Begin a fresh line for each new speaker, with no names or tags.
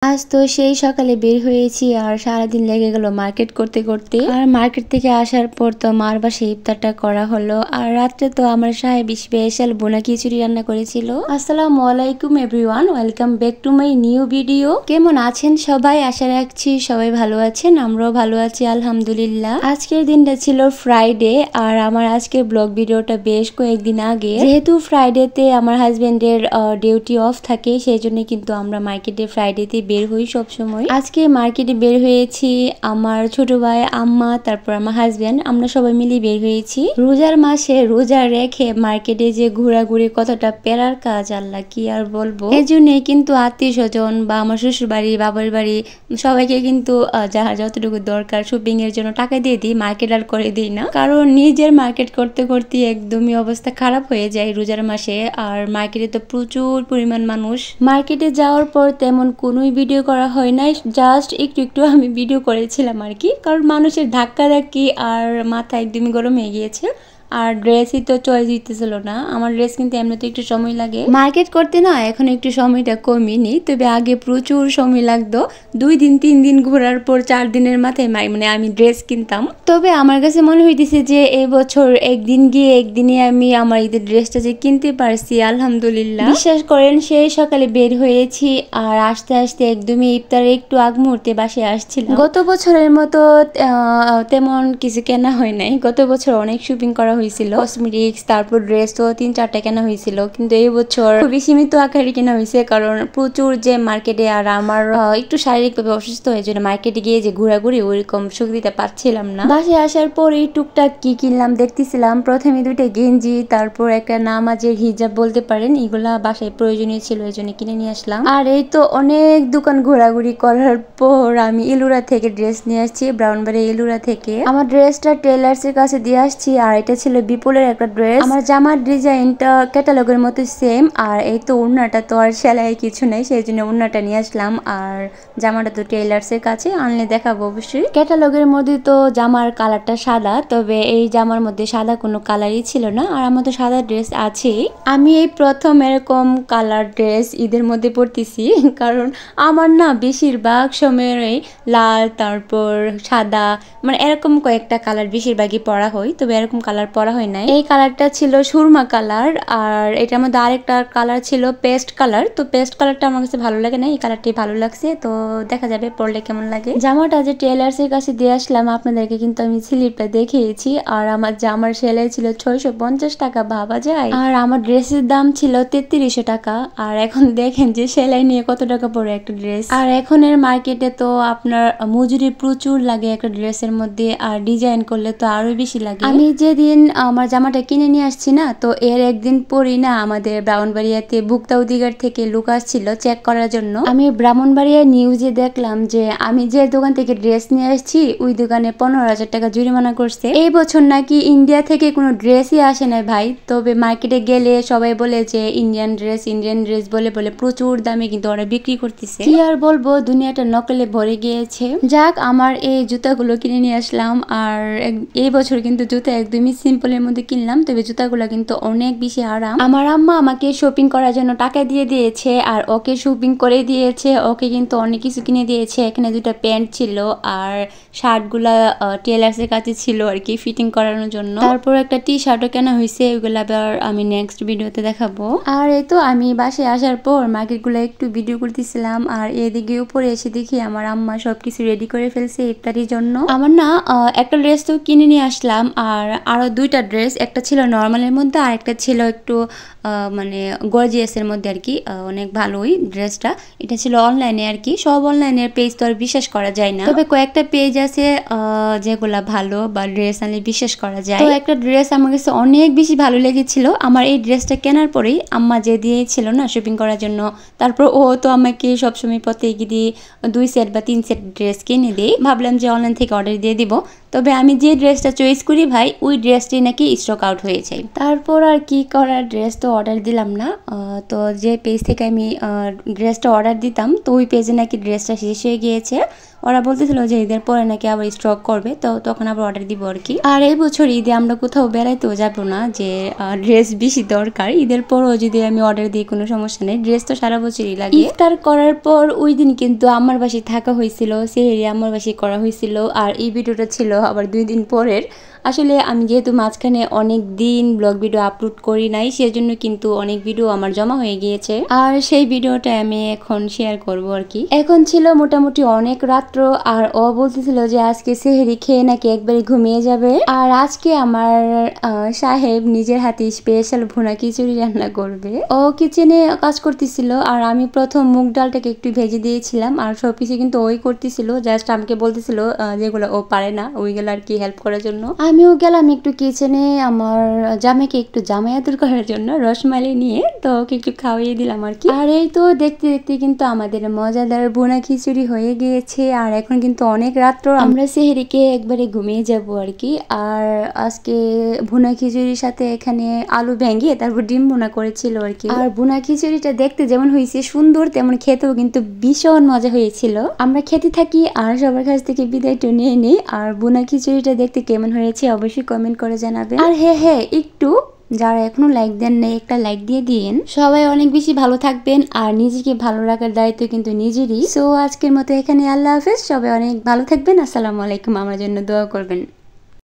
আজ তো সেই সকালে বের হয়েছি আর সারাদিন লেগে গেল মার্কেট করতে করতে। আর মার্কেট থেকে আসার পর তো মার বাসায় ইফতারটা করা হলো। আর রাত্রে তো আমার সাহেব স্পেশাল বোনা খিচুড়ি রান্না করেছিল। আসসালামু আলাইকুম everyone, welcome back to my new video. কেমন আছেন সবাই? আশা রাখছি সবাই ভালো আছেন, আমরাও ভালো আছি আলহামদুলিল্লাহ। আজকের দিনটা ছিল ফ্রাইডে আর আমার আজকের ব্লগ ভিডিওটা বেশ কয়েকদিন আগে। যেহেতু ফ্রাইডেতে আমার হাজবেন্ডের ডিউটি অফ থাকে, সেই জন্য কিন্তু আমরা মার্কেটে ফ্রাইডেতে বের হই সব সময়। আজকে মার্কেটে বের হয়েছি আমার ছোট ভাই, আম্মা, তারপর আমার হাজবেন্ড, আমরা সবাই মিলে বের হয়েছি। রোজার মাসে রোজা রেখে মার্কেটে যে ঘোরাঘুরি কতটা প্যারার কাজ, আল্লাহ কি আর বলবো। এই জন্যে কিন্তু আত্মীয় স্বজন বা আমার শ্বশুর বাড়ি, বাবার বাড়ি সবাইকে কিন্তু যাহা যতটুকু দরকার শপিং এর জন্য টাকা দিয়ে দিই, মার্কেট আর করে দিই না। কারণ নিজের মার্কেট করতে করতে একদমই অবস্থা খারাপ হয়ে যায় রোজার মাসে। আর মার্কেটে তো প্রচুর পরিমাণ মানুষ। মার্কেটে যাওয়ার পর তেমন কোনোই ভিডিও করা হয় নাই, জাস্ট একটু একটু আমি ভিডিও করেছিলাম আর কি। কারণ মানুষের ধাক্কাধাক্কি আর মাথা একদমই গরম হয়ে গিয়েছে। আর ড্রেসই তো চয়েস দিতেছিল না। আমার ড্রেস কিন্তু এমনিতে একটু সময় লাগে মার্কেট করতে, না এখন একটু সময়টা কমই নেই, তবে আগে প্রচুর সময় লাগতো। 2 দিন 3 দিন ঘোরার পর 4 দিনের মাথায় মানে আমি ড্রেস কিনতাম। তবে আমার কাছে মনে হইতেছে যে এবছর একদিন গিয়ে একদিনে আমি আমার ঈদের ড্রেসটা যে কিনতে পারছি আলহামদুলিল্লাহ। বিশ্বাস করেন সেই সকালে বের হয়েছি আর আস্তে আস্তে একদমই ইফতারের একটু আগ মুহূর্তে বাসায় আসছিলাম। গত বছরের মতো তেমন কিছু কেনা হয় নাই। গত বছর অনেক শপিং করা হয়েছিল, কসমেটিক্স তারপর ড্রেস তো 3-4টা কেনা হয়েছিল, কিন্তু এই বছর খুবই সীমিত আকারে কেনা হয়েছে। কারণ প্রচুর যে মার্কেটে, আর আমার একটু শারীরিকভাবে অসুস্থ হয়ে জন্য মার্কেটে গিয়ে যে ঘোরাঘুরি ওইরকম সুখ দিতে পারছিলাম না। বাসায় আসার পর এই টুকটাক কি কিনলাম দেখতেছিলাম। প্রথমে 2টা গেঞ্জি, তারপর একটা নামাজের হিজাব বলতে পারেন, এগুলা বাসায় প্রয়োজনীয় ছিল, এই জন্য কিনে নিয়ে আসলাম। আর এই তো অনেক দোকান ঘোরাঘুরি করার পর আমি এলুরা থেকে ড্রেস নিয়ে আসছি, ব্রাউনবাড়ি এলুরা থেকে। আমার ড্রেসটা টেলার্স এর কাছে দিয়ে আসছি। আর এটা ছিল বিপুলের একটা ড্রেস। আমার জামার ডিজাইনটা ক্যাটালগের মতো সেম। আর এই তো ওড়নাটা তো আর সেলাই কিছু নেই, সেই জন্য ওড়নাটা নিয়ে আসলাম। আর জামাটা তো টেলার্স এর কাছে, আনলে দেখাবো অবশ্যই। ক্যাটালগের মধ্যে তো জামার কালারটা সাদা, তবে এই জামার মধ্যে সাদা কোনো কালারই ছিল না। আর আমার তো সাদা ড্রেস আছে। আমি এই প্রথম এরকম কালার ড্রেস ঈদের মধ্যে পরতেছি। কারণ আমার না বেশিরভাগ সময়েরই লাল, তারপর সাদা, মানে এরকম কয়েকটা কালার বেশিরভাগই পরা হয়, তবে এরকম কালার পরা হয় নাই। এই কালারটা ছিল সুরমা কালার, আর এটার মধ্যে আরেকটা কালার ছিল পেস্ট কালার। তো পেস্ট কালারটা আমার কাছে ভালো লাগে না, এই কালারটাই ভালো লাগছে। তো দেখা যাবে পরলে কেমন লাগে। জামাটা যে টেলার্স এর কাছে দিয়ে আসলাম আপনাদেরকে কিন্তু আমি স্লিপটা দেখিয়েছি। আর আমার জামার সেলাই ছিল 650 টাকা, ভাবা যায়। আর আমার ড্রেসের দাম ছিল 3300 টাকা। আর এখন দেখেন যে সেলাই নিয়ে কত টাকা পড়ে একটা ড্রেস। আর এখনের মার্কেটে তো আপনার মজুরি প্রচুর লাগে একটা ড্রেসের মধ্যে, আর ডিজাইন করলে তো আরো বেশি লাগে। আমি যেদিন আমার জামাটা কিনে নিয়ে আসছি না, তো এর একদিন পরই না আমাদের ব্রাহ্মণবাড়িয়াতে ভুক্তা অধিকার থেকে লোক আসছিল চেক করার জন্য। আমি ব্রাহ্মণবাড়িয়া নিউজে দেখলাম যে আমি যে দোকান থেকে ড্রেস নিয়ে আসছি ওই দোকানে 15,000 টাকা জরিমানা করছে। এই বছর নাকি ইন্ডিয়া থেকে কোনো ড্রেসই আসে না ভাই। তবে মার্কেটে গেলে সবাই বলে যে ইন্ডিয়ান ড্রেস বলে বলে প্রচুর দামে কিন্তু ওরা বিক্রি করতেছে। কি আর বলবো, দুনিয়াটা নকলে ভরে গিয়েছে। যাক, আমার এই জুতাগুলো কিনে নিয়ে আসলাম। আর এই বছর কিন্তু জুতা একদমই সিম্পলের মধ্যে কিনলাম, তবে জুতাগুলো কিন্তু অনেক বেশি আরাম। আমার আম্মা আমাকে শপিং করার জন্য টাকা দিয়ে দিয়েছে, আর ওকে শপিং করে দিয়েছে। ওকে কিন্তু অনেক কিছু কিনে দিয়েছে। এখানে 2টা প্যান্ট ছিল, আর শার্টগুলা টেলার্স এর কাছে ছিল আর কি ফিটিং করানোর জন্য। তারপর একটা টি শার্টও কেনা হয়েছে, ওইগুলো আবার আমি নেক্সট ভিডিওতে দেখাবো। আর এই তো আমি বাসায় আসার পর মার্কেটগুলো একটু ভিডিও করতেছিলাম। আর এদিকে উপরে এসে দেখি আমার আম্মা সবকিছু রেডি করে ফেলছে ইফতারির জন্য। আমার না একটা ড্রেস তো কিনে নিয়ে আসলাম, আর আরো 2টা ড্রেস, একটা ছিল নর্মালের মধ্যে আর একটা ছিল একটু মানে গর্জিয়াসের মধ্যে আর কি। অনেক ভালোই ড্রেসটা। এটা ছিল অনলাইনে আর কি। সব অনলাইনের পেজ তো আর বিশ্বাস করা যায় না, তবে কয়েকটা পেজ আছে যেগুলা ভালো বা ড্রেস আনলে বিশ্বাস করা যায়। তো একটা ড্রেস আমার কাছে অনেক বেশি ভালো লেগেছিল। আমার এই ড্রেসটা কেনার পরেই আম্মা যে দিয়েছিল না শপিং করার জন্য, তারপর ও তো আমাকে সবসময় প্রত্যেক দিন 2 সেট বা 3 সেট ড্রেস কিনে দিই। ভাবলাম যে অনলাইন থেকে অর্ডার দিয়ে দিব, তবে আমি যে ড্রেসটা চয়েস করি ভাই ওই ড্রেসটি নাকি স্টক আউট হয়ে যায়। তারপর আর কি করার, ড্রেস তো অর্ডার দিলাম না। তো যে পেজ থেকে আমি ড্রেসটা অর্ডার দিতাম তো ওই পেজে নাকি ড্রেসটা শেষ হয়ে গিয়েছে। ওরা বলতেছিল যে ঈদের পরে নাকি আবার স্টক করবে, তো তখন আবার অর্ডার দিব আর কি। আর এই বছর ঈদে আমরা কোথাও বেড়াইতেও যাবো না, যে ড্রেস বেশি দরকার। ঈদের পরও যদি আমি অর্ডার দিই কোনো সমস্যা নেই, ড্রেস তো সারা বছরই লাগে। ইফতার করার পর ওই দিন কিন্তু আমার বাসায় থাকা হয়েছিল, সেহেরি আমার বাসায় করা হয়েছিল। আর এই ভিডিওটা ছিল আবার 2 দিন পরের। আসলে আমি যেহেতু মাঝখানে অনেক দিন ব্লগ ভিডিও আপলোড করি নাই, সেজন্য কিন্তু অনেক ভিডিও আমার জমা হয়ে গিয়েছে, আর সেই ভিডিওটা আমি এখন শেয়ার করব আর কি। এখন ছিল মোটামুটি অনেক রাত্র, আর ও বলতেছিল যে আজকে সেহেরি খেয়ে নাকি একবারে ঘুমিয়ে যাবে। আর আজকে আমার সাহেব নিজের হাতে স্পেশাল ভুনা খিচুড়ি রান্না করবে। ও কিচেনে কাজ করতেছিল, আর আমি প্রথম মুগ ডালটাকে একটু ভেজে দিয়েছিলাম, আর সবকিছু কিন্তু ওই করতেছিল। জাস্ট আমাকে বলতেছিল যেগুলো ও পারে না ওইগুলো আর কি হেল্প করার জন্য। আমিও গেলাম একটু কিচেনে আমার জামাইকে একটু জামাই আদর করার জন্য রসমালাই নিয়ে, তো ওকে একটু খাওয়িয়ে দিলাম আর কি। আর এই তো দেখতে দেখতে কিন্তু আমাদের মজাদার ভুনা খিচুড়ি হয়ে গিয়েছে, আর এখন কিন্তু অনেক রাত্র, আমরা সেহেরিকে একবারে ঘুমিয়ে যাব আর কি। আর আজকে ভুনা খিচুড়ির সাথে এখানে আলু ভেঙে তারপর ডিম ভুনা করেছিল আর কি। আর ভুনা খিচুড়িটা দেখতে যেমন হয়েছে সুন্দর, তেমন খেতেও কিন্তু ভীষণ মজা হয়েছিল। আমরা খেতে থাকি আর সবার কাছ থেকে বিদায়টা নিয়ে নিই। আর ভুনা খিচুড়িটা দেখতে কেমন হয়েছে অবশ্যই কমেন্ট করে জানাবেন। আর হ্যাঁ একটু যারা এখনো লাইক দেন নাই একটা লাইক দিয়ে দিন। সবাই অনেক বেশি ভালো থাকবেন, আর নিজেকে ভালো রাখার দায়িত্ব কিন্তু নিজেরই। সো আজকের মতো এখানে আল্লাহ হাফেজ, সবাই অনেক ভালো থাকবেন। আসসালামু আলাইকুম, আমার জন্য দোয়া করবেন।